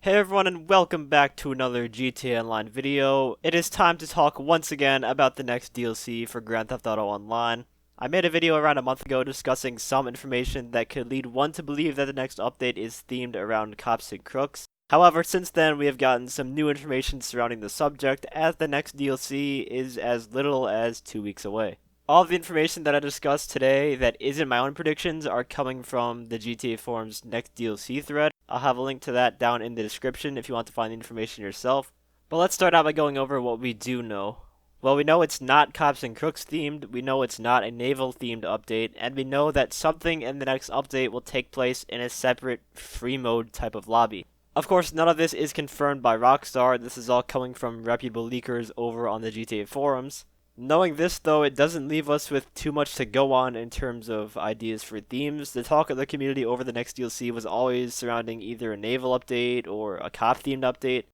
Hey everyone, and welcome back to another GTA Online video. It is time to talk once again about the next DLC for Grand Theft Auto Online. I made a video around a month ago discussing some information that could lead one to believe that the next update is themed around cops and crooks. However, since then we have gotten some new information surrounding the subject, as the next DLC is as little as 2 weeks away. All of the information that I discussed today that isn't my own predictions are coming from the GTAForums next DLC thread. I'll have a link to that down in the description if you want to find the information yourself. But let's start out by going over what we do know. Well, we know it's not Cops and Crooks themed, we know it's not a naval themed update, and we know that something in the next update will take place in a separate free mode type of lobby. Of course, none of this is confirmed by Rockstar. This is all coming from reputable leakers over on the GTA forums. Knowing this, though, it doesn't leave us with too much to go on in terms of ideas for themes. The talk of the community over the next DLC was always surrounding either a naval update or a cop-themed update.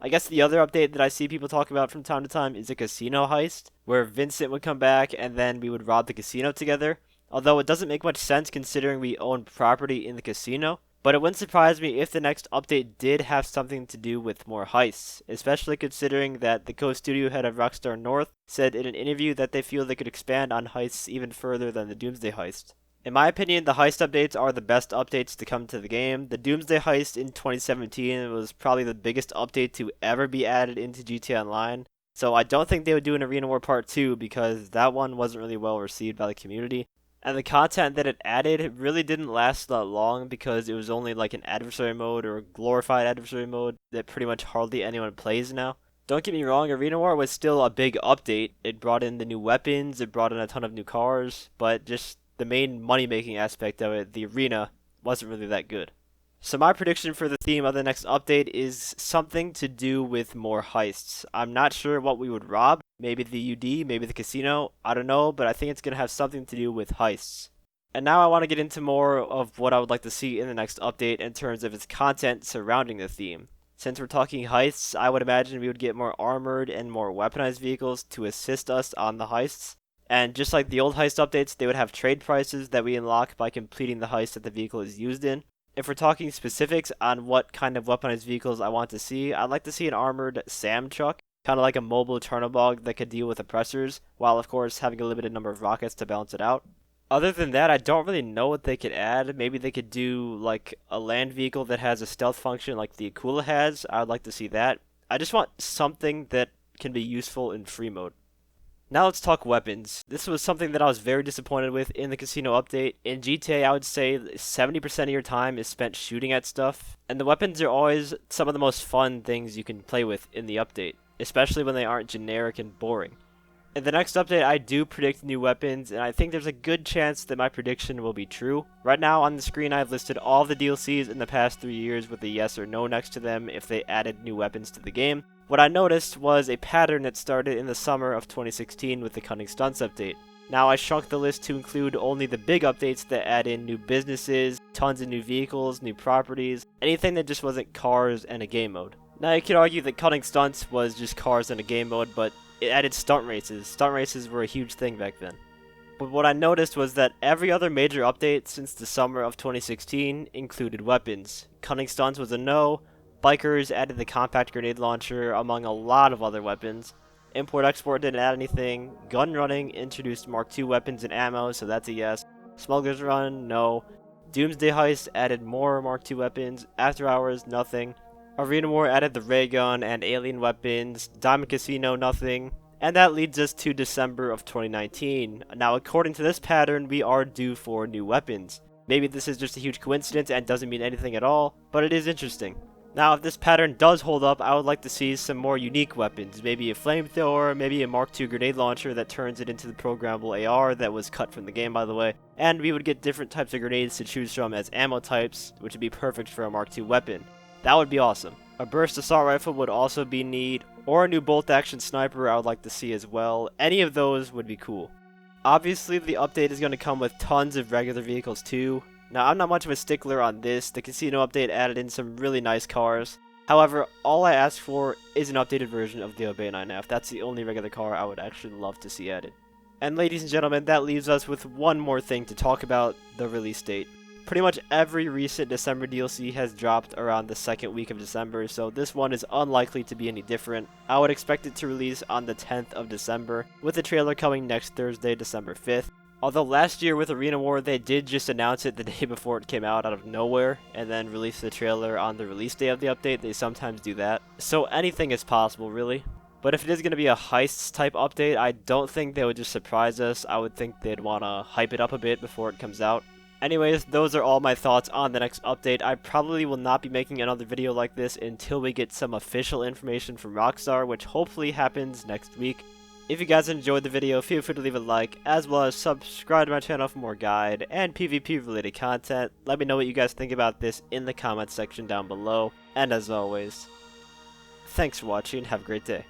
I guess the other update that I see people talk about from time to time is a casino heist, where Vincent would come back and then we would rob the casino together. Although it doesn't make much sense considering we own property in the casino. But it wouldn't surprise me if the next update did have something to do with more heists, especially considering that the co-studio head of Rockstar North said in an interview that they feel they could expand on heists even further than the Doomsday heist. In my opinion, the heist updates are the best updates to come to the game. The Doomsday heist in 2017 was probably the biggest update to ever be added into GTA Online, so I don't think they would do an Arena War Part 2 because that one wasn't really well received by the community. And the content that it added really didn't last that long because it was only like an adversary mode or a glorified adversary mode that pretty much hardly anyone plays now. Don't get me wrong, Arena War was still a big update. It brought in the new weapons, it brought in a ton of new cars, but just the main money-making aspect of it, the arena, wasn't really that good. So my prediction for the theme of the next update is something to do with more heists. I'm not sure what we would rob. Maybe the UD, maybe the casino, I don't know, but I think it's going to have something to do with heists. And now I want to get into more of what I would like to see in the next update in terms of its content surrounding the theme. Since we're talking heists, I would imagine we would get more armored and more weaponized vehicles to assist us on the heists. And just like the old heist updates, they would have trade prices that we unlock by completing the heist that the vehicle is used in. If we're talking specifics on what kind of weaponized vehicles I want to see, I'd like to see an armored SAM truck, kind of like a mobile Chernobog that could deal with oppressors, while of course having a limited number of rockets to balance it out. Other than that, I don't really know what they could add. Maybe they could do like a land vehicle that has a stealth function like the Aquila has. I'd like to see that. I just want something that can be useful in free mode. Now let's talk weapons. This was something that I was very disappointed with in the casino update. In GTA, I would say 70% of your time is spent shooting at stuff, and the weapons are always some of the most fun things you can play with in the update, especially when they aren't generic and boring. In the next update, I do predict new weapons, and I think there's a good chance that my prediction will be true. Right now on the screen, I've listed all the DLCs in the past 3 years with a yes or no next to them if they added new weapons to the game. What I noticed was a pattern that started in the summer of 2016 with the Cunning Stunts update. Now I shrunk the list to include only the big updates that add in new businesses, tons of new vehicles, new properties, anything that just wasn't cars and a game mode. Now you could argue that Cunning Stunts was just cars and a game mode, but it added stunt races. Stunt races were a huge thing back then. But what I noticed was that every other major update since the summer of 2016 included weapons. Cunning Stunts was a no. Bikers added the compact grenade launcher among a lot of other weapons. Import-export didn't add anything. Gun running introduced Mark II weapons and ammo, so that's a yes. Smuggler's Run, no. Doomsday Heist added more Mark II weapons. After Hours, nothing. Arena War added the ray gun and alien weapons. Diamond Casino, nothing. And that leads us to December of 2019. Now, according to this pattern, we are due for new weapons. Maybe this is just a huge coincidence and doesn't mean anything at all, but it is interesting. Now, if this pattern does hold up, I would like to see some more unique weapons. Maybe a flamethrower, maybe a Mark II grenade launcher that turns it into the programmable AR that was cut from the game, by the way. And we would get different types of grenades to choose from as ammo types, which would be perfect for a Mark II weapon. That would be awesome. A burst assault rifle would also be neat, or a new bolt-action sniper I would like to see as well. Any of those would be cool. Obviously, the update is going to come with tons of regular vehicles too. Now, I'm not much of a stickler on this. The casino update added in some really nice cars. However, all I ask for is an updated version of the Obey 9F. That's the only regular car I would actually love to see added. And ladies and gentlemen, that leaves us with one more thing to talk about, the release date. Pretty much every recent December DLC has dropped around the second week of December, so this one is unlikely to be any different. I would expect it to release on the 10th of December, with the trailer coming next Thursday, December 5th. Although last year with Arena War, they did just announce it the day before it came out of nowhere, and then release the trailer on the release day of the update. They sometimes do that. So anything is possible, really. But if it is going to be a Heists type update, I don't think they would just surprise us. I would think they'd want to hype it up a bit before it comes out. Anyways, those are all my thoughts on the next update. I probably will not be making another video like this until we get some official information from Rockstar, which hopefully happens next week. If you guys enjoyed the video, feel free to leave a like, as well as subscribe to my channel for more guide and PvP related content. Let me know what you guys think about this in the comments section down below. And as always, thanks for watching, have a great day.